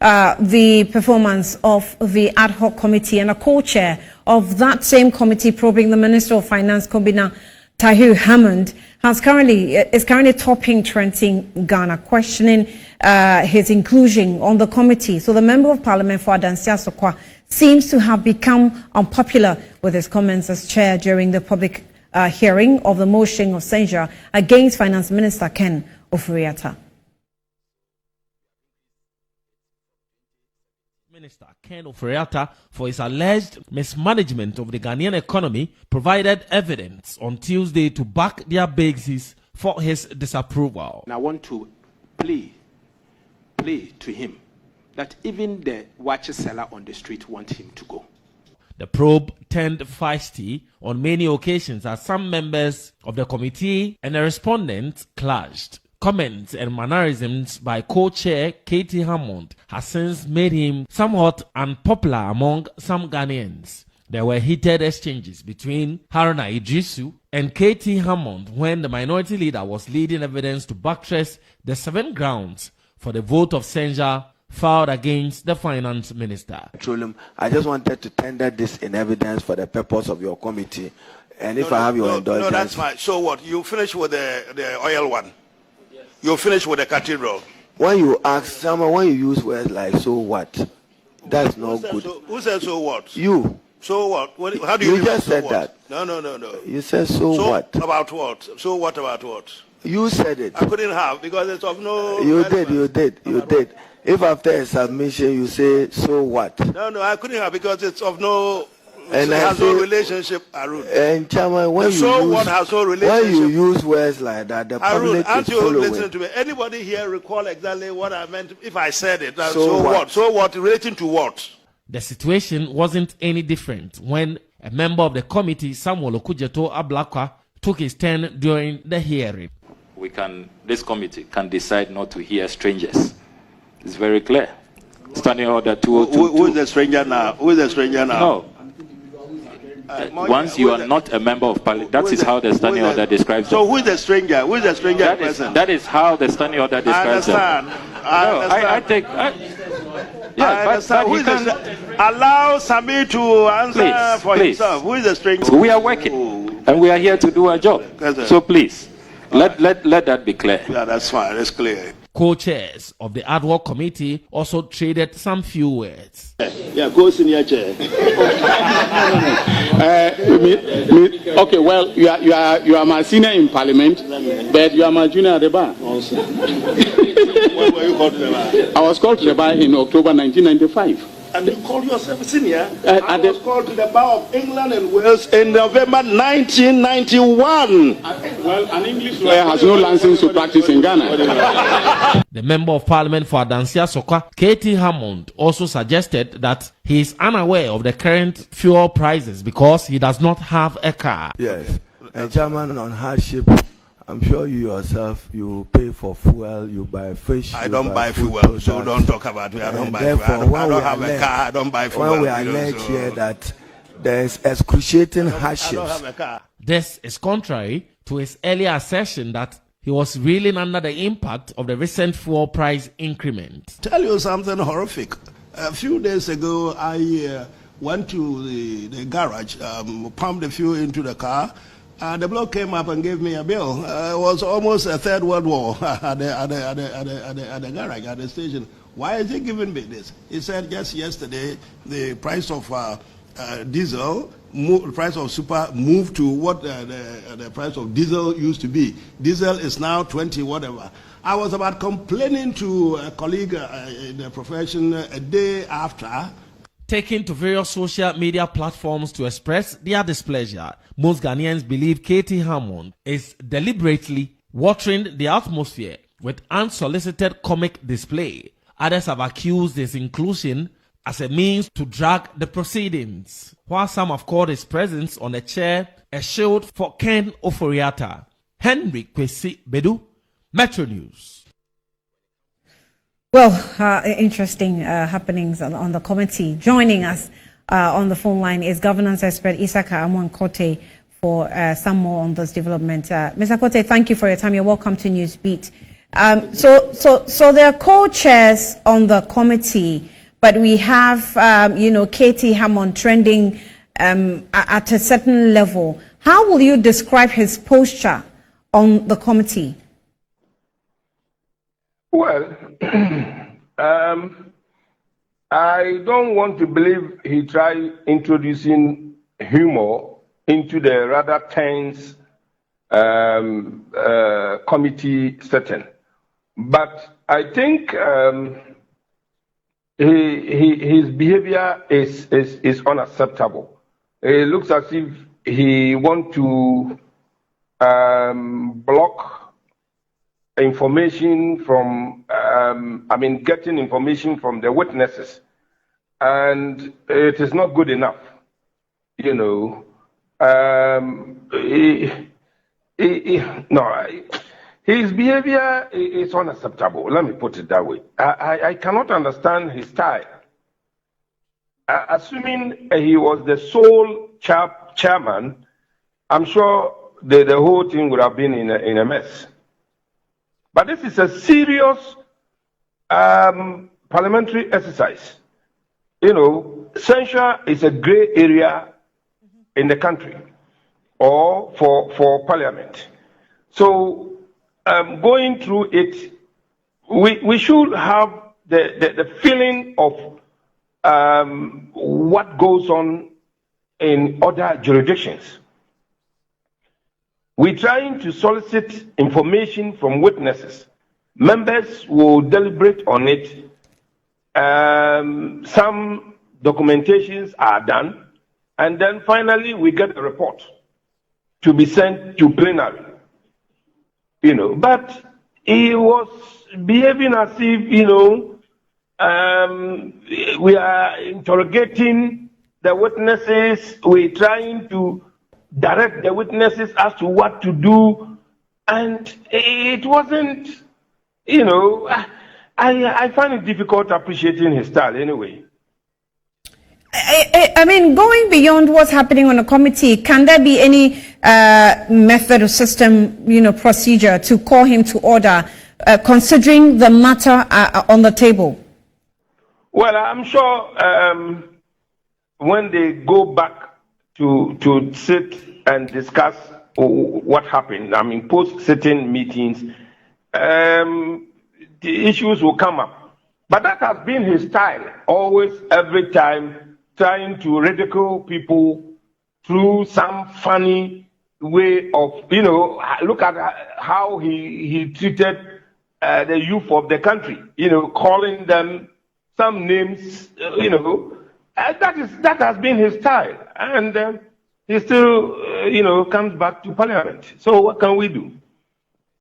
the performance of the ad hoc committee, and a co-chair of that same committee probing the Minister of Finance, Kobina Tahir Hammond, is currently topping trending Ghana, questioning his inclusion on the committee. So the Member of Parliament for Adansia Sokwa seems to have become unpopular with his comments as chair during the public hearing of the motion of censure against Finance Minister Ken Ofori-Atta. Minister Ken Ofori-Atta, for his alleged mismanagement of the Ghanaian economy, provided evidence on Tuesday to back their basis for his disapproval. And I want to plea to him that even the watch seller on the street want him to go. The probe turned feisty on many occasions as some members of the committee and the respondents clashed. Comments and mannerisms by co-chair Katie Hammond has since made him somewhat unpopular among some Ghanaians. There were heated exchanges between Haruna Idrisu and Katie Hammond when the minority leader was leading evidence to buttress the 7 grounds for the vote of censure filed against the finance minister. I just wanted to tender this in evidence for the purpose of your committee, and if I have your indulgence. No, that's fine. So what? You finish with the oil one? Yes. You finish with the cathedral? When you ask someone, when you use words like "so what," that's not good. Who said so what? You. So what? How do you? You just said what? that. No. You said so what? About what? So what about what? You said it. I couldn't have because it's of no. You did. If after a submission you say so what? No, I couldn't have because it's of no. And it has no relationship, Arun. And Chairman, when you use words like that, the public aren't is you following. listening to me? Anybody here recall exactly what I meant if I said it? So what? So what? Relating to what? The situation wasn't any different when a member of the committee, Samuel Okujeto Ablakwa, took his turn during the hearing. This committee can decide not to hear strangers. It's very clear. Standing order 2022. Who is the stranger now? Who is the stranger now? No. Once you are not a member of parliament, that is how the standing order describes it. So who is the stranger? Who is the stranger person? That is how the standing order describes it. I understand. Who is allow Sami to answer for himself. Who is the stranger? So we are working, and we are here to do our job. So please, let that be clear. Yeah, that's fine. It's clear. Co-chairs of the ad hoc committee also traded some few words. Yeah, go senior chair. Okay, well, you are my senior in parliament, but you are my junior at the bar. When were you called to the bar? I was called to the bar in October 1995. And you call yourself a senior? I was called to the Bar of England and Wales in November 1991. Well, an English lawyer has no license to practice in Ghana. The Member of Parliament for Adansia Sokwa, Katie Hammond, also suggested that he is unaware of the current fuel prices because he does not have a car. Yes, and Chairman, on hardship, I'm sure you yourself, you pay for fuel, you buy fish. I don't buy fuel, so don't talk about it. I don't buy fuel. I don't have a car, I don't buy fuel. When we allege here that there is excruciating hardships. I don't have a car. This is contrary to his earlier assertion that he was reeling under the impact of the recent fuel price increment. Tell you something horrific. A few days ago, I went to the garage, pumped the fuel into the car. The bloke came up and gave me a bill. It was almost a third world war at the garage, at the station. Why is he giving me this? He said just yesterday the price of diesel, the price of super moved to what the price of diesel used to be. Diesel is now 20 whatever. I was about complaining to a colleague in the profession a day after. Taking to various social media platforms to express their displeasure, most Ghanaians believe Katie Hammond is deliberately watering the atmosphere with unsolicited comic display. Others have accused his inclusion as a means to drag the proceedings, while some have called his presence on the chair a shield for Ken Ofori-Atta. Henry Kwesi Bedu, Metro News. Well, interesting happenings on the committee. Joining us on the phone line is governance expert Isaka Amwan-Kote for some more on this development. Mr. Kote, thank you for your time. You're welcome to Newsbeat. So there are co-chairs on the committee, but we have, Katie Hammond trending at a certain level. How will you describe his posture on the committee? Well, I don't want to believe he tried introducing humor into the rather tense committee setting. But I think his behavior is unacceptable. It looks as if he wants to block information from, getting information from the witnesses. And it is not good enough, his behavior is unacceptable. Let me put it that way. I cannot understand his style. Assuming he was the sole chairman, I'm sure the whole thing would have been in a mess. But this is a serious parliamentary exercise. Censure is a gray area in the country or for parliament. So going through it, we should have the feeling of what goes on in other jurisdictions. We're trying to solicit information from witnesses. Members will deliberate on it. Some documentations are done. And then finally, we get a report to be sent to plenary. But he was behaving as if, we are interrogating the witnesses. We're trying to direct the witnesses as to what to do. And it wasn't, I find it difficult appreciating his style anyway. I mean, going beyond what's happening on a committee, can there be any method or system, procedure to call him to order, considering the matter on the table? Well, I'm sure when they go back to sit and discuss what happened, post-sitting meetings, the issues will come up. But that has been his style, always, every time, trying to ridicule people through some funny way of, look at how he treated the youth of the country, calling them some names, that has been his style. And he still, comes back to parliament. So what can we do?